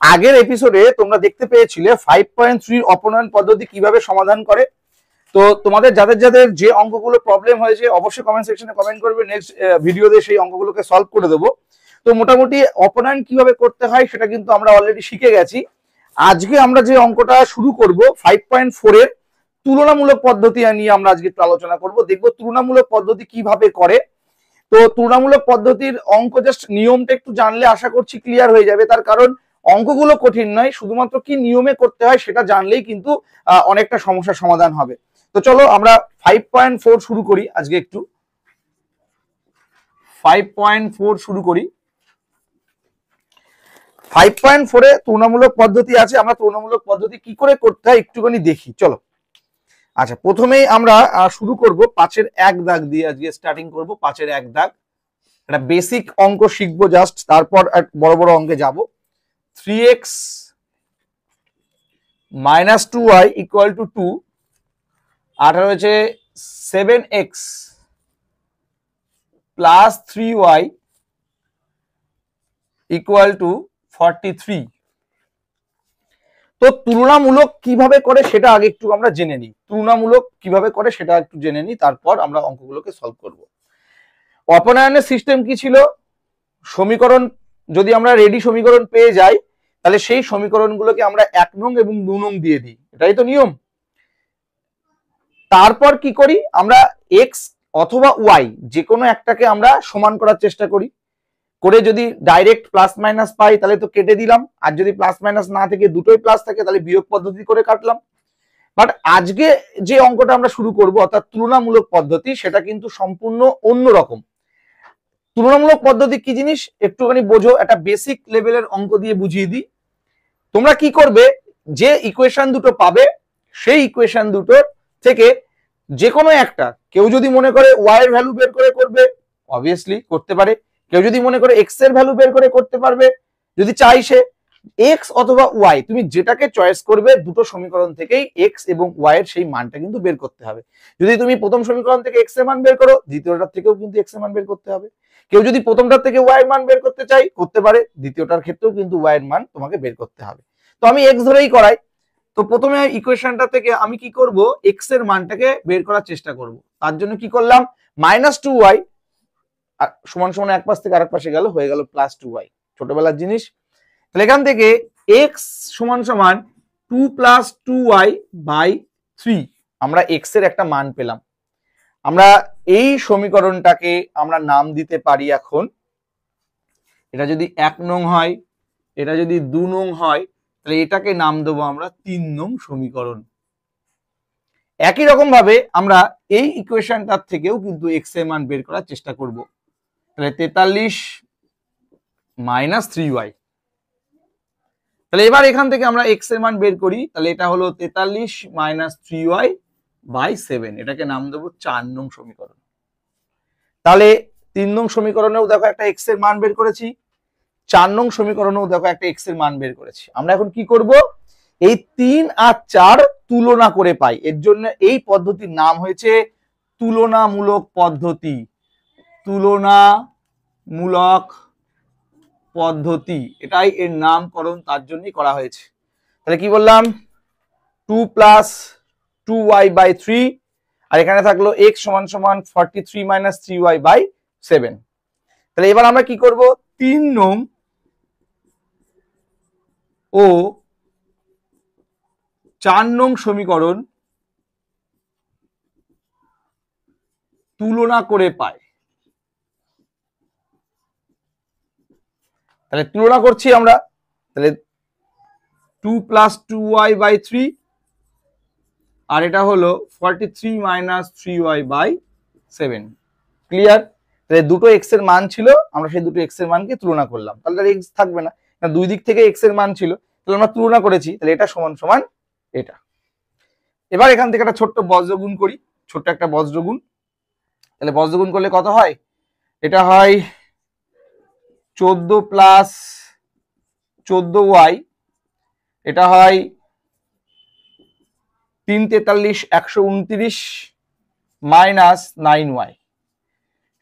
আগের এপিসোডে তোমরা দেখতে পেয়েছিলে 5.3 অপনয়ন পদ্ধতি কিভাবে সমাধান করে। তো তোমাদের যাদের যাদের যে অঙ্কগুলো প্রবলেম হয়েছে অবশ্যই কমেন্ট সেকশনে কমেন্ট করবে, নেক্সট ভিডিওতে সেই অঙ্কগুলোকে সলভ করে দেবো। তো মোটামুটি অপনয়ন কিভাবে করতে হয় সেটা কিন্তু আমরা অলরেডি শিখে গেছি। আজকে আমরা যে অঙ্কটা শুরু করব 5.4 এর তুলনামূলক পদ্ধতি নিয়ে আমরা আজকে একটু আলোচনা করব, দেখবো তুলনামূলক পদ্ধতি কিভাবে করে। তো তুলনামূলক পদ্ধতির অঙ্ক জাস্ট নিয়মটা একটু জানলে আশা করছি ক্লিয়ার হয়ে যাবে, তার কারণ অঙ্কগুলো কঠিন নয়, শুধুমাত্র কি নিয়মে করতে হয় সেটা জানলেই কিন্তু অনেকটা সমস্যার সমাধান হবে। তো চলো আমরা 5.4 শুরু করি আজকে একটু। 5.4 শুরু করি। 5.4 এ তুলনামূলক পদ্ধতি আছে। আমরা তুলনামূলক পদ্ধতি কি করে করতে হয় একটুখানি দেখি, চলো। আচ্ছা, প্রথমেই আমরা শুরু করব 5-এর 1 দাগ দিয়ে। আজকে স্টার্টিং করব 5-এর 1 দাগ। একটা বেসিক অঙ্ক শিখবো জাস্ট, তারপর বড় বড় অঙ্কে যাব। 3x minus 2y equal to 2, আর রয়েছে 7x plus 3y equal to 43। তো তুলনামূলক কিভাবে করে সেটা আগে একটু আমরা জেনে নিই। তুলনামূলক কিভাবে করে সেটা একটু জেনে নিই, তারপর আমরা অঙ্কগুলোকে সলভ করব। অপনয়নের সিস্টেম কি ছিল? সমীকরণ যদি আমরা রেডি সমীকরণ পেয়ে যাই তাহলে সেই সমীকরণগুলোকে আমরা 1 নং এবং 2 নং দিয়ে দিই, এটাই তো নিয়ম। তারপর কি করি আমরা x অথবা y যে কোনো একটাকে আমরা সমান করার চেষ্টা করি, করে যদি ডাইরেক্ট প্লাস মাইনাস পাই তাহলে তো কেটে দিলাম, আর যদি প্লাস মাইনাস না থেকে দুটোই প্লাস থাকে তাহলে বিয়োগ পদ্ধতি করে কাটলাম। বাট আজকে যে অঙ্কটা আমরা শুরু করব অর্থাৎ তুলনামূলক পদ্ধতি, সেটা কিন্তু সম্পূর্ণ অন্যরকম। তুলনামূলক পদ্ধতি কি জিনিস একটুখানি বোঝো, একটা বেসিক লেভেলের অঙ্ক দিয়ে বুঝিয়ে দিই। তোমরা কি করবে, যে ইকুয়েশন দুটো পাবে সেই ইকুয়েশন দুটোর থেকে যে কোনো একটা, কেউ যদি মনে করে y এর ভ্যালু বের করে করবে অবভিয়াসলি করতে পারে, কেউ যদি মনে করে x এর ভ্যালু বের করে করতে পারবে, যদি চাই সে x অথবা y, তুমি যেটাকে চয়েস করবে দুটো সমীকরণ থেকেই x এবং y এর সেই মানটা কিন্তু বের করতে হবে। যদি তুমি প্রথম সমীকরণ থেকে x এর মান বের করো, দ্বিতীয়টার থেকেও কিন্তু x এর মান বের করতে হবে। কেউ যদি প্রথমটার থেকে y এর মান বের করতে চাই করতে পারে, দ্বিতীয়টার ক্ষেত্রেও কিন্তু y এর মান তোমাকে বের করতে হবে। তো আমি x ধরেই করাই। তো প্রথমে ইকুয়েশনটা থেকে আমি কি করব, x এর মানটাকে বের করার চেষ্টা করব। তার জন্য কি করলাম, -2y সমান সমান এক পাশ থেকে আরেক পাশে গেল, হয়ে গেল +2y, ছোটবেলার জিনিস। তাহলে এখান থেকে x সমান সমান 2 + 2y/3 আমরা x এর একটা মান পেলাম। আমরা এই সমীকরণটাকে আমরা নাম দিতে পারি এখন, এটা যদি 1 নং হয়, এটা যদি 2 নং হয়, তাহলে এটাকে নাম দেবো আমরা 3 নং সমীকরণ। একই রকম ভাবে আমরা এই ইকুয়েশনটার থেকেও কিন্তু x এর মান বের করার চেষ্টা করব। তাহলে 43 - 3y। তাহলে এবার এখান থেকে আমরা x এর মান বের করি, তাহলে এটা হলো 43 - 3y/7, এটাকে নাম দেবো 4 নং সমীকরণ। তাহলে 3 নং সমীকরণেও দেখো একটা x এর মান বের করেছি, 4 নং সমীকরণেও দেখো একটা x এর মান বের করেছি। আমরা এখন কি করব, এই 3 আর 4 তুলনা করে পাই, এর জন্য এই পদ্ধতির নাম হয়েছে তুলনামূলক পদ্ধতি। তুলনামূলক পদ্ধতি, এটাই এর নামকরণ, তার জন্যই করা হয়েছে। তাহলে কি বললাম, 2 + 2y/3, আর এখানে থাকলো x সমান সমান 43 - 3y/7। তাহলে এবার আমরা কি করব, 3 নং ও 4 নং সমীকরণ তুলনা করে পাই। তাহলে তুলনা করছি আমরা, তাহলে 2 + 2y/3, আর এটা হলো 43 - 3y/7। ক্লিয়ার? তাহলে দুটো x এর মান ছিল, আমরা সেই দুটো x এর মানকে তুলনা করলাম। তাহলে x থাকবে না, দুই দিক থেকে x এর মান ছিল, তাহলে আমরা তুলনা করেছি, তাহলে এটা সমান সমান এটা। এবার এখান থেকে একটা ছোট্ট বজ্রগুণ করি, ছোট্ট একটা বজ্রগুণ। তাহলে বজ্রগুণ করলে কত হয়, এটা হয় 14 + 14y, এটা হয় 3 × 43 129 - 9y।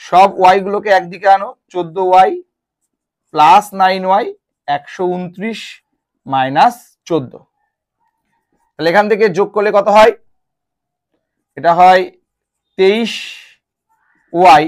সব y গুলোকে একদিকে আনো, 14y + 9y 129 মাইনাস 14। তাহলে এখান থেকে যোগ করলে কত হয়? এটা হয় 23y,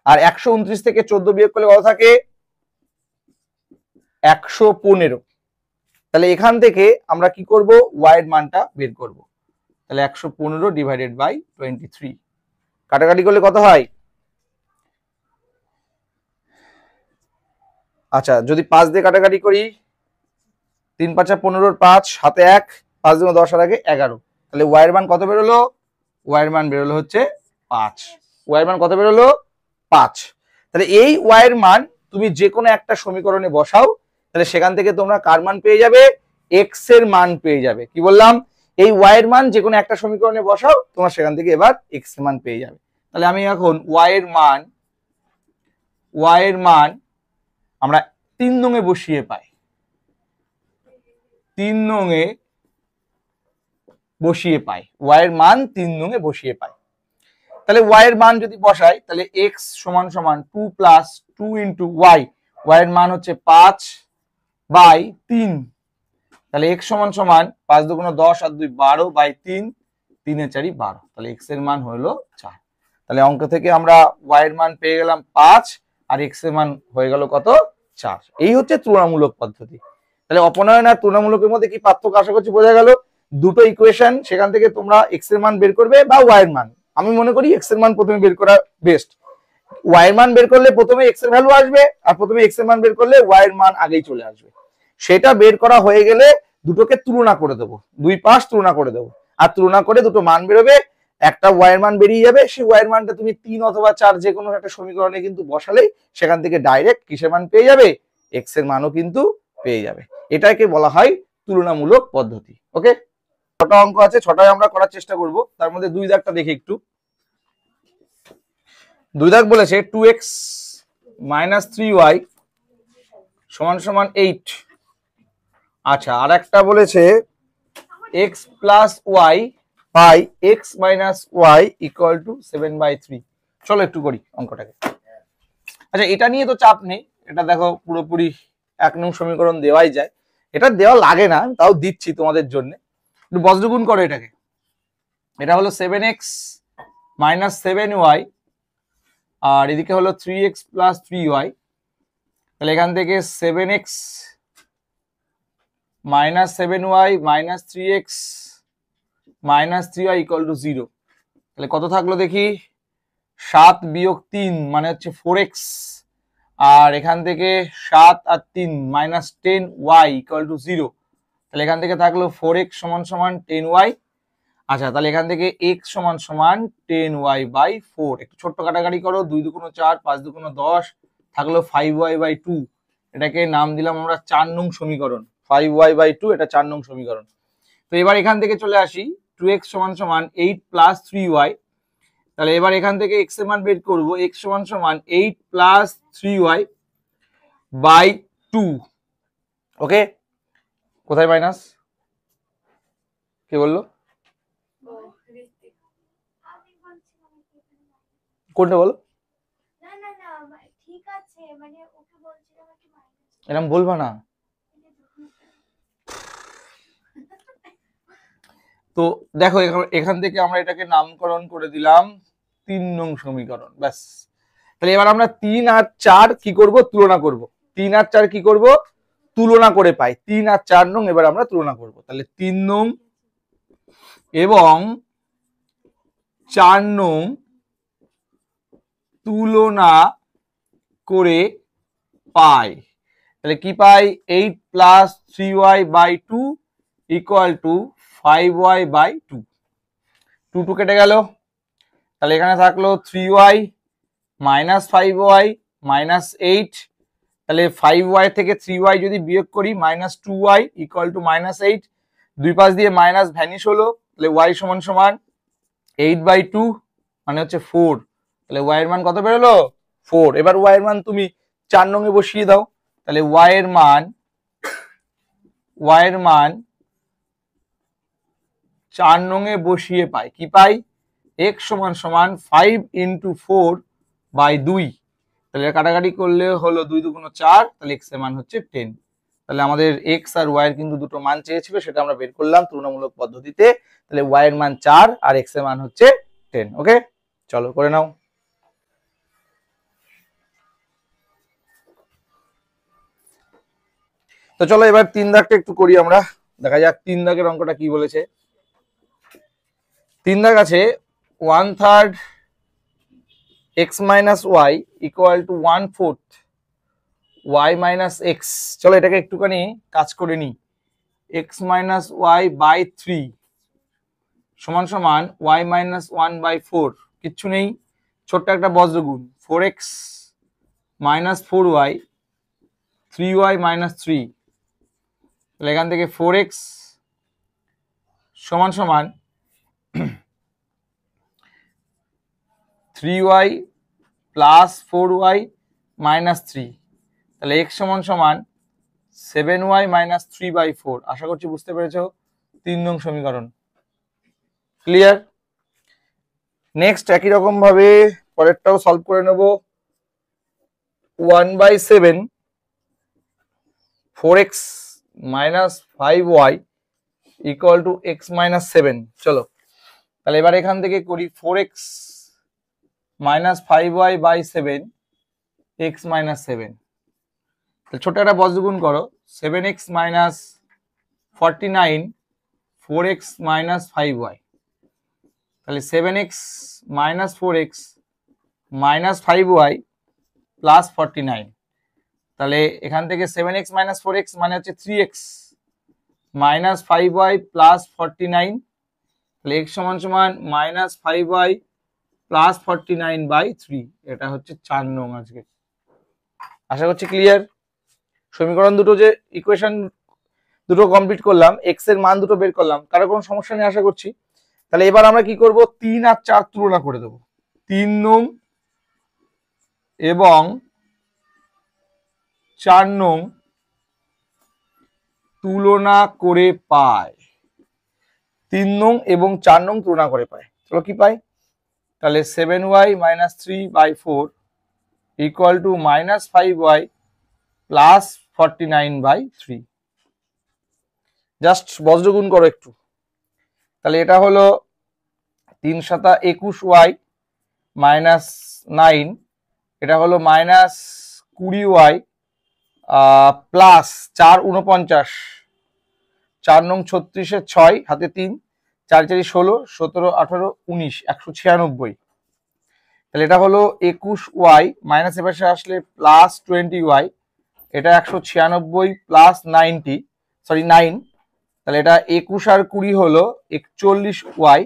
আর 129 থেকে 14 বিয়োগ করলে কত থাকে? 115। তাহলে এখান থেকে আমরা কি করব? y এর মানটা বের করব। তাহলে 115 ডিভাইডেড বাই 23, কাটাকাটি করলে কত হয়? আচ্ছা, যদি 5 দিয়ে কাটাকাটি করি, 3 5 15, 5 হাতে 1, 5 2 10 আর আগে 11। তাহলে y এর মান কত বেরোলো? y এর মান বেরোলো হচ্ছে 5। y এর মান কত বেরোলো? 5। তাহলে এই y এর মান তুমি যে কোনো একটা সমীকরণে বসাও, তাহলে সেখান থেকে তোমরা কার মান পেয়ে যাবে? x এর মান পেয়ে যাবে। কি বললাম? এই y এর মান যে কোনো একটা সমীকরণে বসাও, তোমরা সেখান থেকে এবার x এর মান পেয়ে যাবে। তাহলে আমি এখন y এর মান আমরা 3 নঙে বসিয়ে পাই। 3 নঙে বসিয়ে পাই, y এর মান 3 নঙে বসিয়ে পাই। তাহলে y এর মান যদি বসাই, তাহলে x সমান সমান 2 প্লাস 2 ইন্টু y, y এর মান হচ্ছে 5 বাই 3। তাহলে x সমান সমান 5 দুগুণ 10 আর 2 12 বাই 3, 3 এর 4 12। তাহলে x এর মান হলো 4। তাহলে অঙ্ক থেকে আমরা y এর মান পেয়ে গেলাম 5 আর x এর মান হয়ে গেল কত? 4। এই হচ্ছে তুলনামূলক পদ্ধতি। তাহলে অপনয়ন আর তুলনামূলকের মধ্যে কি পার্থক্য আশা করছি বোঝা গেল। দুটো ইকুয়েশন, সেখান থেকে তোমরা x এর মান বের করবে বা y এর মান। আমি মনে করি x এর মান প্রথমে বের করা বেস্ট। y এর মান বের করলে প্রথমে x এর ভ্যালু আসবে, আর প্রথমে x এর মান বের করলে y এর মান আগেই চলে আসবে। সেটা বের করা হয়ে গেলে দুটোকে তুলনা করে দেবো, দুই পাশ তুলনা করে দেবো, আর তুলনা করে দুটো মান বেরোবে। একটা y এর মান বেরিয়ে যাবে, সেই y এর মানটা তুমি 3 অথবা 4 যে কোনো একটা সমীকরণে কিন্তু বসালেই সেখান থেকে ডাইরেক্ট কিসের মান পেয়ে যাবে? x এর মানও কিন্তু পেয়ে যাবে। এটাকে বলা হয় তুলনামূলক পদ্ধতি। ওকে, 6টা অঙ্ক আছে, 6টায় আমরা করার চেষ্টা করব। তার মধ্যে 2 দাগটা দেখি একটু। 2 দাগ বলেছে 2x মাইনাস 3y সমান সমান 8। আচ্ছা, আর একটা বলেছে x plus y by x minus y equal to 7/3। চলো একটু করি অঙ্কটাকে। আচ্ছা, এটা নিয়ে তো চাপ নেই, এটা দেখো পুরোপুরি 1 নং সমীকরণ দেওয়াই যায়। এটা দেওয়া লাগে না, তাও দিচ্ছি তোমাদের জন্য। একটু বজ্রগুণ করো এটাকে। এটা হলো 7x মাইনাস 7y, আর এদিকে হলো 3x প্লাস 3y। তাহলে এখান থেকে 7x minus 7y minus 3x minus 3y equal to 0। তাহলে কত থাকলো দেখি? 7 বিয়োগ 3 মানে হচ্ছে 4x, আর এখান থেকে 7 আর 3 মাইনাস 10y ইকুয়াল টু 0। তাহলে এখান থেকে থাকলো 4x সমান সমান 10y। আচ্ছা, তাহলে এখান থেকে x সমান সমান 10y বাই 4। একটু ছোট্ট কাটাকাটি করো, 2 দুগুণ 4, 5 দুগুণ 10, থাকলো 5y বাই 2। এটাকে নাম দিলাম আমরা 4 নং সমীকরণ। 5y বাই 2 এটা 4 নং সমীকরণ। তো এবার এখান থেকে চলে আসি, 2x সমান সমান 8 প্লাস 3y। তাহলে এবার এখান থেকে x এর মান বের করব, x সমান সমান 8 প্লাস 3y বাই 2। ওকে, কোথায় মাইনাস? কে বললো? কোনটা বলো? এরকম বলবা না। তো দেখো, এখান থেকে আমরা এটাকে নামকরণ করে দিলাম 3 নং সমীকরণ। ব্যাস। তাহলে এবার আমরা 3 আর 4 কি করব? তুলনা করব। 3 আর 4 কি করব? তুলনা করে পাই। 3 আর 4 নং এবার আমরা তুলনা করব। তাহলে 3 নং এবং 4 নং তুলনা করে পাই। তাহলে কি পাই? 8 plus 3y by 2 equal to 5y by 2। 2 2 কেটে গেল। তাহলে এখানে থাকলো 3y মাইনাস 5y মাইনাস 8। তাহলে 5y থেকে 3y যদি বিয়োগ করি, minus 2y equal to minus 8। দুই পাশ দিয়ে মাইনাস ভ্যানিশ হলো। তাহলে y সমান সমান 8/2 মানে হচ্ছে 4। তাহলে y এর মান কত বেরোলো? 4। এবার y এর মান তুমি 4 নং এ বসিয়ে দাও। তাহলে y এর মান 4 নং এ বসিয়ে পাই। কি পাই? x সমান সমান 5 ইন্টু 4 বাই 2। তাহলে কাটাকাটি করলে হলো 2 দুগুণ 4, তাহলে x এর মান হচ্ছে 10। তাহলে আমাদের x আর y এর কিন্তু দুটো মান চেয়েছিল, সেটা আমরা বের করলাম তুলনামূলক পদ্ধতিতে। তাহলে y এর মান 4 আর x এর মান হচ্ছে 10। ওকে, চলো করে নাও। তো চলো এবার 3 দাগটা একটু করি আমরা, দেখা যাক 3 দাগের অঙ্কটা কি বলেছে। 3 দাগ আছে 1/3 x minus y equal to 1/4 y minus x। চলো এটাকে একটুখানি কাজ করে নি। x minus y by 3 সমান সমান y minus 1/4, কিচ্ছু নেই, ছোট্ট একটা বজ্রগুণ 4x minus 4y 3y minus 3। তাহলে এখান থেকে 4x সমান সমান 3y প্লাস 4y মাইনাস 3। তাহলে x সমান সমান 7y মাইনাস 3/4। আশা করছি বুঝতে পেরেছো 3 নং সমীকরণ। ক্লিয়ার? নেক্সট একই রকম ভাবে পরেরটাও সলভ করে নেব। 1/7 4x minus 5y equal to x minus 7। চলো তাহলে এবার এখান থেকে করি 4x minus 5y by 7 x minus 7। তাহলে ছোট একটা বজ্রগুণ করো 7x minus 49 4x minus 5y। তাহলে 7x minus 4x minus 5y plus 49। তাহলে এখান থেকে 7x মাইনাস 4x মানে হচ্ছে 3x মাইনাস 5y প্লাস 49। তাহলে x সমান সমান মাইনাস 5y প্লাস 49/3। এটা হচ্ছে 4 নং আজকে। আশা করছি ক্লিয়ার। সমীকরণ দুটো যে ইকুয়েশন দুটো কমপ্লিট করলাম, x এর মান দুটো বের করলাম, কারো কোনো সমস্যা নেই আশা করছি। তাহলে এবার আমরা কি করব, 3 আর 4 তুলনা করে দেবো। 3 নং এবং 4 নং তুলনা করে পাই। 3 নং এবং 4 নং তুলনা করে পাই। চলো কি পাই, তাহলে 7y minus 3/4 equal to minus 5y plus 49/3। Just বজ্রগুণ করো একটু। তাহলে এটা হলো 3 7 21y মাইনাস 9, এটা হলো মাইনাস 20y প্লাস 4 49, 4 নং 36 6 হাতে 3, 4 4 16 17 18 19 196। তাহলে এটা হলো 21y মাইনাস এপাশে আসলে প্লাস 20y, এটা 196 প্লাস 90 সরি 9। তাহলে এটা 21 আর 20 হলো 41y,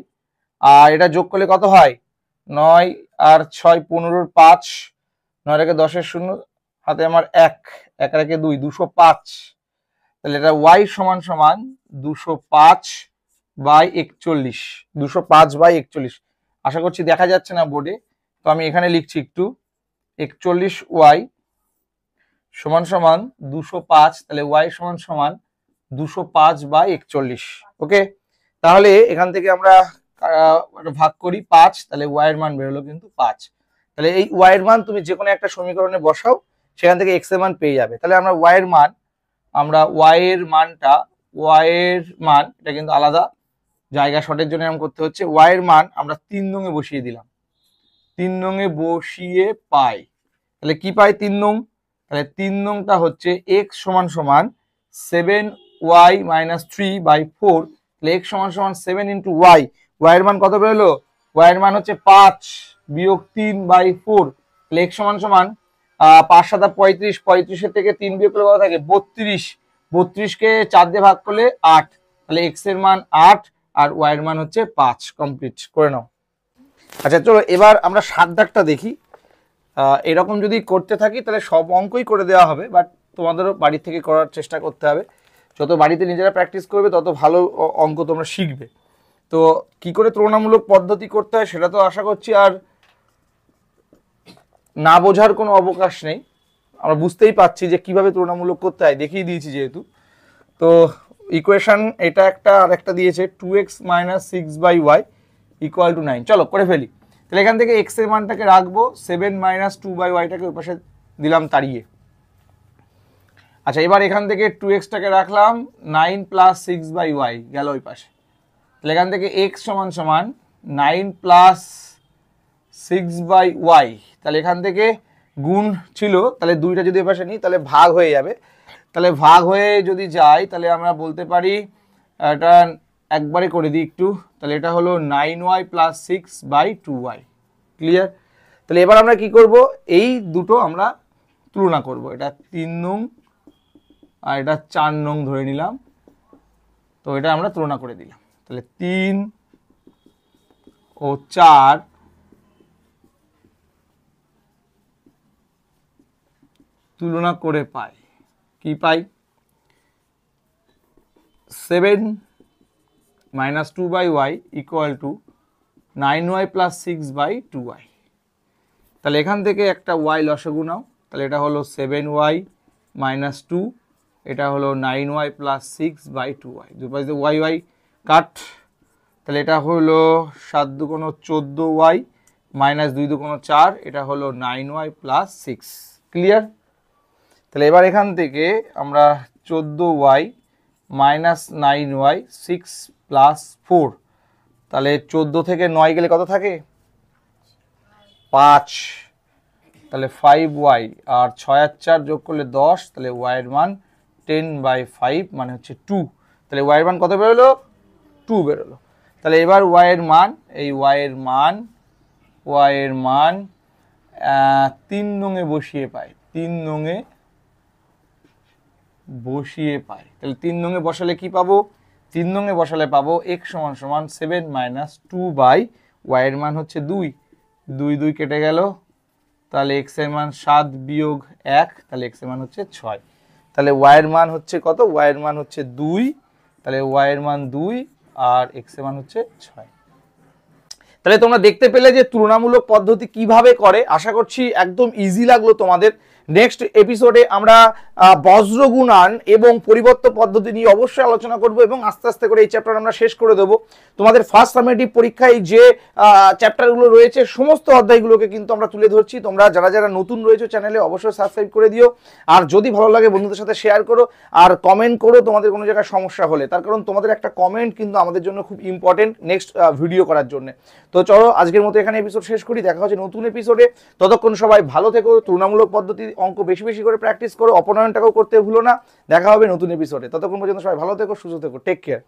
আর এটা যোগ করলে কত হয় 9 আর 6 15 5, 9 রেখে 10 এর 0 হাতে আমার 1 1 রেখে 2 205। তাহলে এটা y সমান সমান 205/41 205/41। আশা করছি দেখা যাচ্ছে না বোর্ডে, তো আমি এখানে লিখছি একটু 41y সমান সমান 205। তাহলে y সমান সমান 205/41। ওকে, তাহলে এখান থেকে আমরা ভাগ করি 5, তাহলে y এর মান বেরোলো কিন্তু 5। তাহলে এই y এর মান তুমি যে কোনো একটা সমীকরণে বসাও, সেখান থেকে x এর মান পেয়ে যাবে। তাহলে আমরা y এর মান এটা কিন্তু আলাদা জায়গা শর্টের জন্য এরকম করতে হচ্ছে। y এর মান আমরা 3 নং এ বসিয়ে দিলাম, 3 নং এ বসিয়ে পাই। তাহলে কি পাই 3 নং, তাহলে 3 নংটা হচ্ছে x সমান সমান 7y মাইনাস 3/4। তাহলে x সমান সমান 7 ইন্টু y। y এর মান কত বেরোলো, y এর মান হচ্ছে 5 বিয়োগ 3/4। তাহলে x সমান সমান 5 7 35, 35 এর থেকে 3 বিয়োগ করলে কত থাকে 32, 32 কে 4 দিয়ে ভাগ করলে 8। তাহলে x এর মান 8 আর y এর মান হচ্ছে 5। কমপ্লিট করে নাও। আচ্ছা চলো এবার আমরা 7 দাগটা দেখি। এরকম যদি করতে থাকি তাহলে সব অঙ্কই করে দেওয়া হবে, বাট তোমাদেরও বাড়ি থেকে করার চেষ্টা করতে হবে। যত বাড়িতে নিজেরা প্র্যাকটিস করবে তত ভালো অঙ্ক তোমরা শিখবে। তো কি করে তুলনামূলক পদ্ধতি করতে হয় সেটা তো আশা করছি আর না বোঝার কোনো অবকাশ নেই। আমরা বুঝতেই পাচ্ছি যে কিভাবে তুলনামূলক করতে হয়, দেখিয়ে দিয়েছি যেহেতু। তো ইকুয়েশন এটা একটা আর একটা দিয়েছে 2x minus 6/y equal to 9। চলো করে ফেলি। তাহলে এখান থেকে এক্স এর মানটাকে রাখবো, 7 মাইনাস 2/y-টাকে ওই পাশে দিলাম তাড়িয়ে। আচ্ছা, এবার এখান থেকে 2x-টাকে রাখলাম, 9 প্লাস 6/y গেল ওই পাশে। তাহলে এখান থেকে x সমান সমান 9 প্লাস 6/y। তাহলে এখান থেকে গুণ ছিল, তাহলে 2টা যদি এপাশে নিই তাহলে ভাগ হয়ে যাবে। তাহলে ভাগ হয়ে যদি যায় তাহলে আমরা বলতে পারি, এটা একবারে করে দিই একটু, তাহলে এটা হলো 9y প্লাস 6/2y। ক্লিয়ার? তাহলে এবার আমরা কি করব, এই দুটো আমরা তুলনা করব। এটা 3 নং আর এটা 4 নং ধরে নিলাম, তো এটা আমরা তুলনা করে দিলাম। তাহলে 3 ও 4 তুলনা করে পাই, কি পাই, 7 minus 2/y equal to 9y plus 6/2y। তাহলে এখান থেকে একটা y লসাগু নাও, তাহলে এটা হলো 7y মাইনাস 2, এটা হলো 9y প্লাস 6/2y। দুপাশ দিয়ে y কাট, তাহলে এটা হলো 7 দুগুণ 14y মাইনাস 2 দুগুণ 4, এটা হলো 9y প্লাস 6। ক্লিয়ার? তাহলে এবার এখান থেকে আমরা 14y মাইনাস 9y 6 প্লাস 4, তাহলে 14 থেকে 9 গেলে কত থাকে, 5, তাহলে 5y আর 6 আর 4 যোগ করলে 10, তাহলে y এর মান 10/5 মানে হচ্ছে 2। তাহলে y এর মান কত বেরোলো, 2 বেরোলো। তাহলে এবার y এর মান, এই y এর মান 3 নংয়ে বসিয়ে পাই, 3 নংয়ে বসিয়ে পাই। তাহলে 3 নংয়ে বসালে কি পাবো, 3 নংয়ে বসালে পাবো x সমান সমান 7 মাইনাস 2/y এর মান হচ্ছে 2, 2 2 কেটে গেল, তাহলে x এর মান 7 বিয়োগ 1, তাহলে x এর মান হচ্ছে 6। তাহলে y এর মান হচ্ছে কত, y এর মান হচ্ছে 2, তাহলে y এর মান 2 আর x এর মান হচ্ছে 6। তাহলে তোমরা দেখতে পেলে যে তুলনামূলক পদ্ধতি কিভাবে করে। আশা করছি একদম ইজি লাগলো তোমাদের। নেক্সট এপিসোডে আমরা বজ্র গুণান এবং পরিবর্ত পদ্ধতি নিয়ে অবশ্যই আলোচনা করব এবং আস্তে আস্তে করে এই চ্যাপ্টার আমরা শেষ করে দেবো। তোমাদের ফার্স্ট সামেটিভ পরীক্ষায় যে চ্যাপ্টারগুলো রয়েছে সমস্ত অধ্যায়গুলোকে কিন্তু আমরা তুলে ধরছি। তোমরা যারা যারা নতুন রয়েছে চ্যানেলে অবশ্যই সাবস্ক্রাইব করে দিও, আর যদি ভালো লাগে বন্ধুদের সাথে শেয়ার করো, আর কমেন্ট করো তোমাদের কোনো জায়গায় সমস্যা হলে, তার কারণ তোমাদের একটা কমেন্ট কিন্তু আমাদের জন্য খুব ইম্পর্টেন্ট নেক্সট ভিডিও করার জন্য। তো চলো আজকের মতো এখানে এপিসোড শেষ করি, দেখা হচ্ছে নতুন এপিসোডে। ততক্ষণ সবাই ভালো থেকো, তুলনামূলক পদ্ধতি অঙ্ক বেশি বেশি করে প্র্যাকটিস করো, অপনয়নটাকেও করতে ভুলো না। দেখা হবে নতুন এপিসোডে, ততক্ষণ পর্যন্ত সবাই ভালো থেকো, সুস্থ থেকো, টেক কেয়ার।